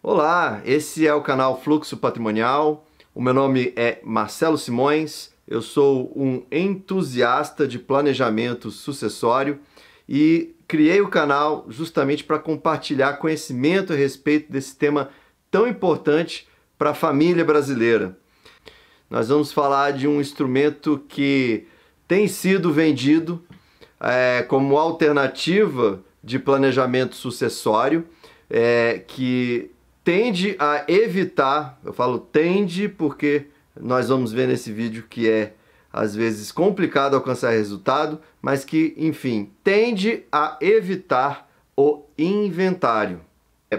Olá, esse é o canal Fluxo Patrimonial. O meu nome é Marcelo Simões, eu sou um entusiasta de planejamento sucessório e criei o canal justamente para compartilhar conhecimento a respeito desse tema tão importante para a família brasileira. Nós vamos falar de um instrumento que tem sido vendido como alternativa de planejamento sucessório, que tende a evitar, eu falo tende porque nós vamos ver nesse vídeo que é às vezes complicado alcançar resultado, mas que, enfim, tende a evitar o inventário.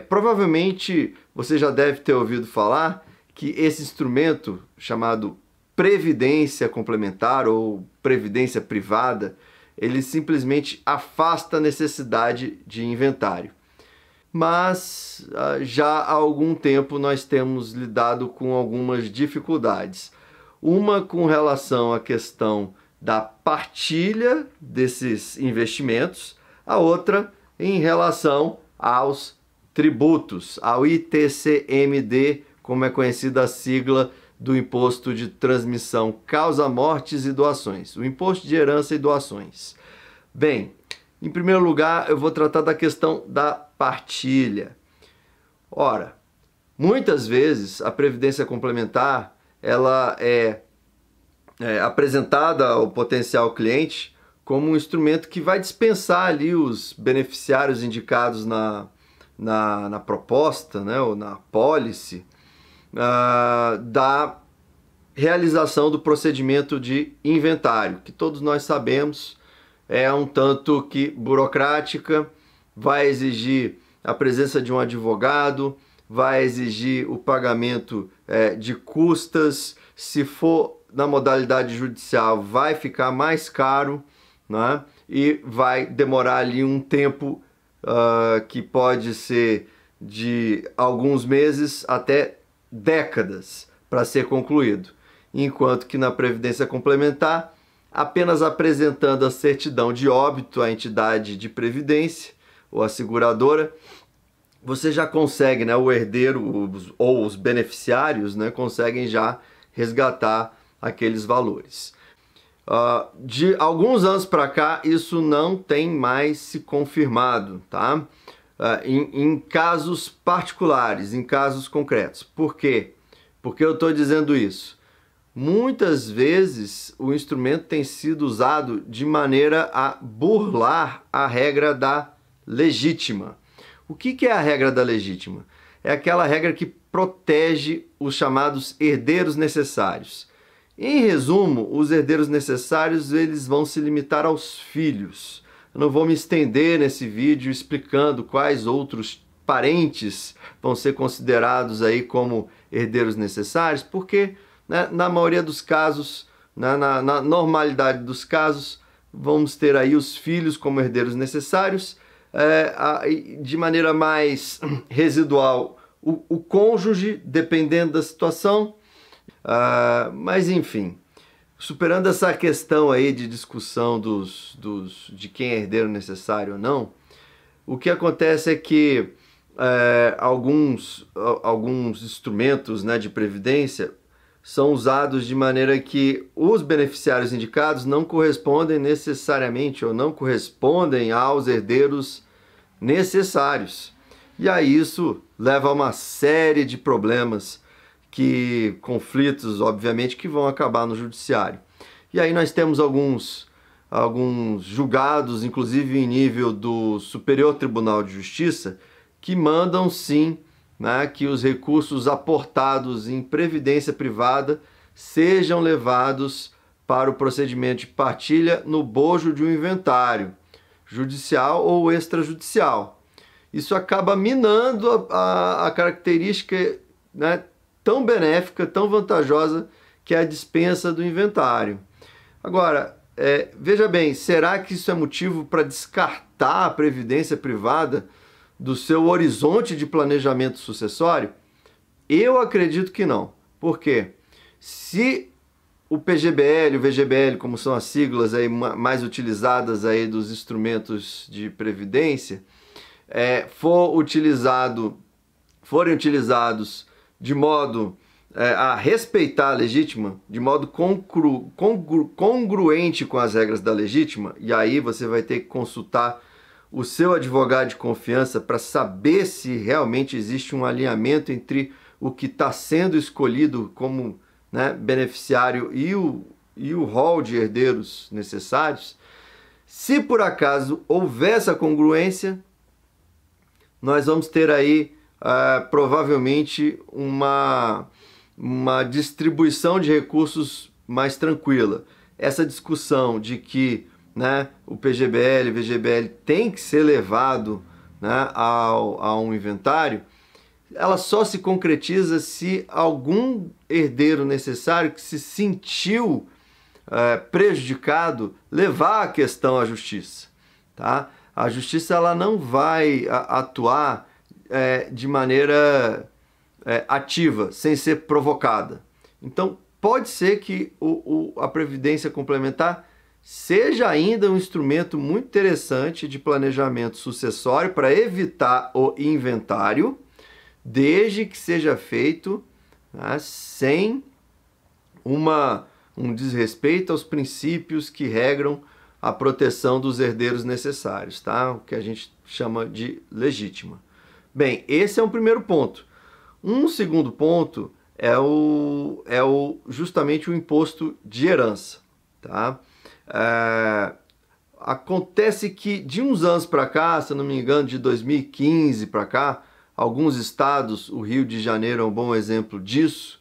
Provavelmente você já deve ter ouvido falar que esse instrumento chamado previdência complementar ou previdência privada, ele simplesmente afasta a necessidade de inventário. Mas já há algum tempo nós temos lidado com algumas dificuldades. Uma com relação à questão da partilha desses investimentos, a outra em relação aos tributos, ao ITCMD, como é conhecida a sigla do Imposto de Transmissão, Causa-Mortes e Doações, o Imposto de Herança e Doações. Bem, em primeiro lugar, eu vou tratar da questão da partilha. Ora, muitas vezes a previdência complementar ela é apresentada ao potencial cliente como um instrumento que vai dispensar ali os beneficiários indicados na proposta, né, ou na apólice, da realização do procedimento de inventário, que todos nós sabemos é um tanto que burocrática, vai exigir a presença de um advogado, vai exigir o pagamento de custas, se for na modalidade judicial vai ficar mais caro, né? E vai demorar ali um tempo que pode ser de alguns meses até décadas para ser concluído, enquanto que na Previdência Complementar, apenas apresentando a certidão de óbito à entidade de previdência ou a seguradora, você já consegue, né, o herdeiro ou os beneficiários, né, conseguem já resgatar aqueles valores. De alguns anos para cá, isso não tem mais se confirmado, tá? Em casos particulares, em casos concretos. Por quê? Porque eu estou dizendo isso? Muitas vezes o instrumento tem sido usado de maneira a burlar a regra da legítima. O que é a regra da legítima? É aquela regra que protege os chamados herdeiros necessários. Em resumo, os herdeiros necessários eles vão se limitar aos filhos. Eu não vou me estender nesse vídeo explicando quais outros parentes vão ser considerados aí como herdeiros necessários, porque na maioria dos casos, na normalidade dos casos, vamos ter aí os filhos como herdeiros necessários, de maneira mais residual o cônjuge, dependendo da situação, mas enfim, superando essa questão aí de discussão de quem é herdeiro necessário ou não, o que acontece é que alguns instrumentos, né, de previdência são usados de maneira que os beneficiários indicados não correspondem necessariamente ou não correspondem aos herdeiros necessários. E aí isso leva a uma série de problemas, conflitos, obviamente, que vão acabar no judiciário. E aí nós temos alguns julgados, inclusive em nível do Superior Tribunal de Justiça, que mandam sim, né, que os recursos aportados em previdência privada sejam levados para o procedimento de partilha no bojo de um inventário, judicial ou extrajudicial. Isso acaba minando a característica, né, tão benéfica, tão vantajosa, que é a dispensa do inventário. Agora, veja bem, será que isso é motivo para descartar a previdência privada do seu horizonte de planejamento sucessório? Eu acredito que não. Por quê? Se o PGBL, o VGBL, como são as siglas aí mais utilizadas aí dos instrumentos de previdência, for utilizado forem utilizados de modo a respeitar a legítima, de modo congruente com as regras da legítima, e aí você vai ter que consultar o seu advogado de confiança para saber se realmente existe um alinhamento entre o que está sendo escolhido como, né, beneficiário e o rol de herdeiros necessários. Se por acaso houver essa congruência, nós vamos ter aí provavelmente uma distribuição de recursos mais tranquila. Essa discussão de que, né, o PGBL, o VGBL tem que ser levado, né, a um inventário, ela só se concretiza se algum herdeiro necessário que se sentiu prejudicado levar a questão à justiça, tá? A justiça ela não vai atuar de maneira ativa, sem ser provocada. Então, pode ser que a Previdência Complementar seja ainda um instrumento muito interessante de planejamento sucessório para evitar o inventário, desde que seja feito, né, sem um desrespeito aos princípios que regram a proteção dos herdeiros necessários, tá? O que a gente chama de legítima. Bem, esse é um primeiro ponto. Um segundo ponto é justamente o imposto de herança, tá? Acontece que de uns anos para cá, se eu não me engano, de 2015 para cá, alguns estados, o Rio de Janeiro é um bom exemplo disso,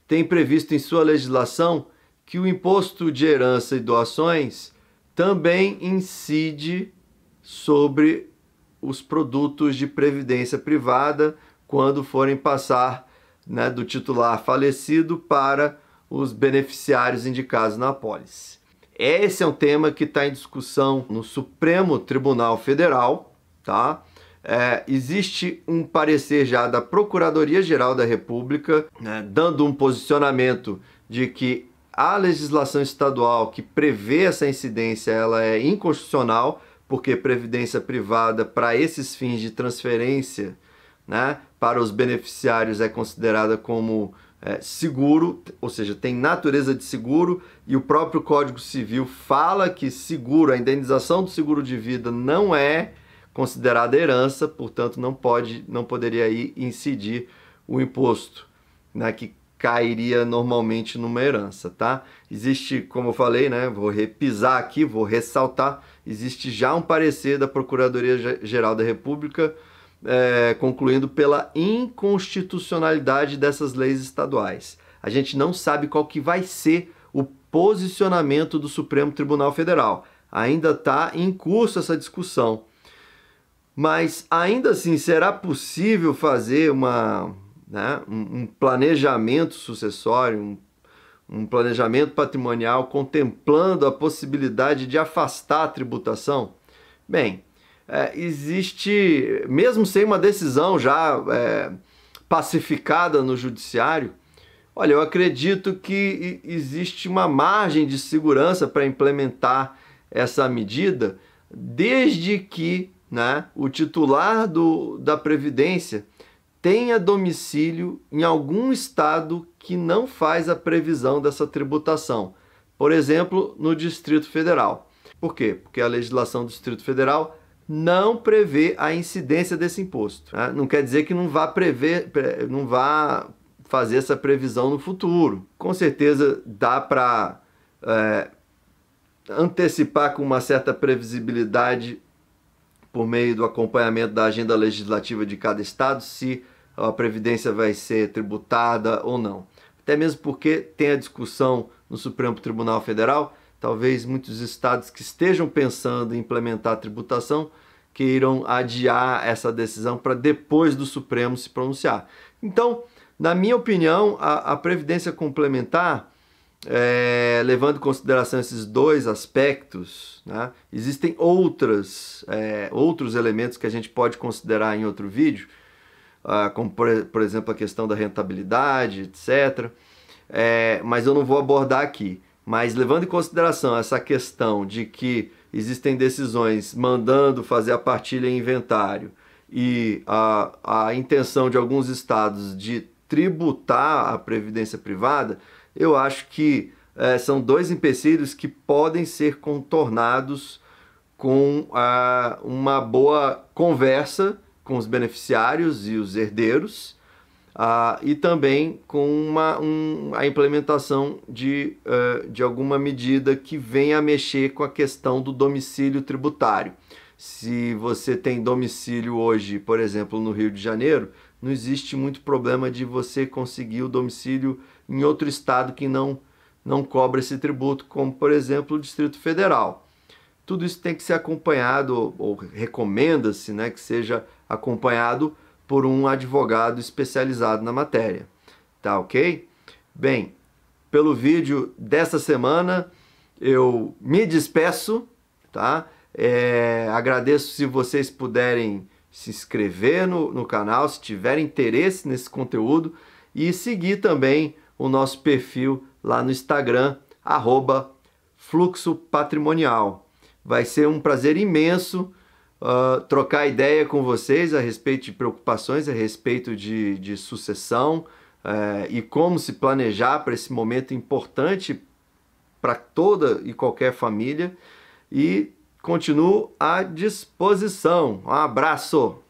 tem previsto em sua legislação que o imposto de herança e doações também incide sobre os produtos de previdência privada quando forem passar, né, do titular falecido para os beneficiários indicados na apólice. Esse é um tema que está em discussão no Supremo Tribunal Federal, tá? Existe um parecer já da Procuradoria-Geral da República, né, dando um posicionamento de que a legislação estadual que prevê essa incidência ela é inconstitucional, porque previdência privada para esses fins de transferência, né, para os beneficiários é considerada como seguro, ou seja, tem natureza de seguro, e o próprio Código Civil fala que seguro, a indenização do seguro de vida não é considerada herança, portanto não poderia aí incidir o imposto, né, que cairia normalmente numa herança, tá? Existe, como eu falei, né, vou repisar aqui, vou ressaltar, existe já um parecer da Procuradoria-Geral da República concluindo pela inconstitucionalidade dessas leis estaduais. A gente não sabe qual que vai ser o posicionamento do Supremo Tribunal Federal. Ainda está em curso essa discussão. Mas ainda assim, será possível fazer um planejamento sucessório, um planejamento patrimonial contemplando a possibilidade de afastar a tributação? Bem, existe, mesmo sem uma decisão já pacificada no judiciário, olha, eu acredito que existe uma margem de segurança para implementar essa medida, desde que, né, o titular da Previdência tenha domicílio em algum estado que não faz a previsão dessa tributação. Por exemplo, no Distrito Federal. Por quê? Porque a legislação do Distrito Federal não prevê a incidência desse imposto, né? Não quer dizer que não vá fazer essa previsão no futuro. Com certeza dá para antecipar com uma certa previsibilidade por meio do acompanhamento da agenda legislativa de cada estado se a previdência vai ser tributada ou não. Até mesmo porque tem a discussão no Supremo Tribunal Federal, talvez muitos estados que estejam pensando em implementar a tributação queiram adiar essa decisão para depois do Supremo se pronunciar. Então, na minha opinião, a Previdência Complementar, levando em consideração esses dois aspectos, né, existem outros elementos que a gente pode considerar em outro vídeo, como por exemplo a questão da rentabilidade, etc. Mas eu não vou abordar aqui. Mas levando em consideração essa questão de que existem decisões mandando fazer a partilha em inventário e a intenção de alguns estados de tributar a previdência privada, eu acho que são dois empecilhos que podem ser contornados com uma boa conversa com os beneficiários e os herdeiros, e também com a implementação de alguma medida que venha a mexer com a questão do domicílio tributário. Se você tem domicílio hoje, por exemplo, no Rio de Janeiro, não existe muito problema de você conseguir o domicílio em outro estado que não cobra esse tributo, como, por exemplo, o Distrito Federal. Tudo isso tem que ser acompanhado, ou recomenda-se, né, que seja acompanhado por um advogado especializado na matéria. Tá ok? Bem, pelo vídeo desta semana, eu me despeço, tá? Agradeço se vocês puderem se inscrever no canal, se tiverem interesse nesse conteúdo, e seguir também o nosso perfil lá no Instagram, @fluxopatrimonial. Vai ser um prazer imenso trocar ideia com vocês a respeito de preocupações, a respeito de sucessão e como se planejar para esse momento importante para toda e qualquer família. E continuo à disposição. Um abraço!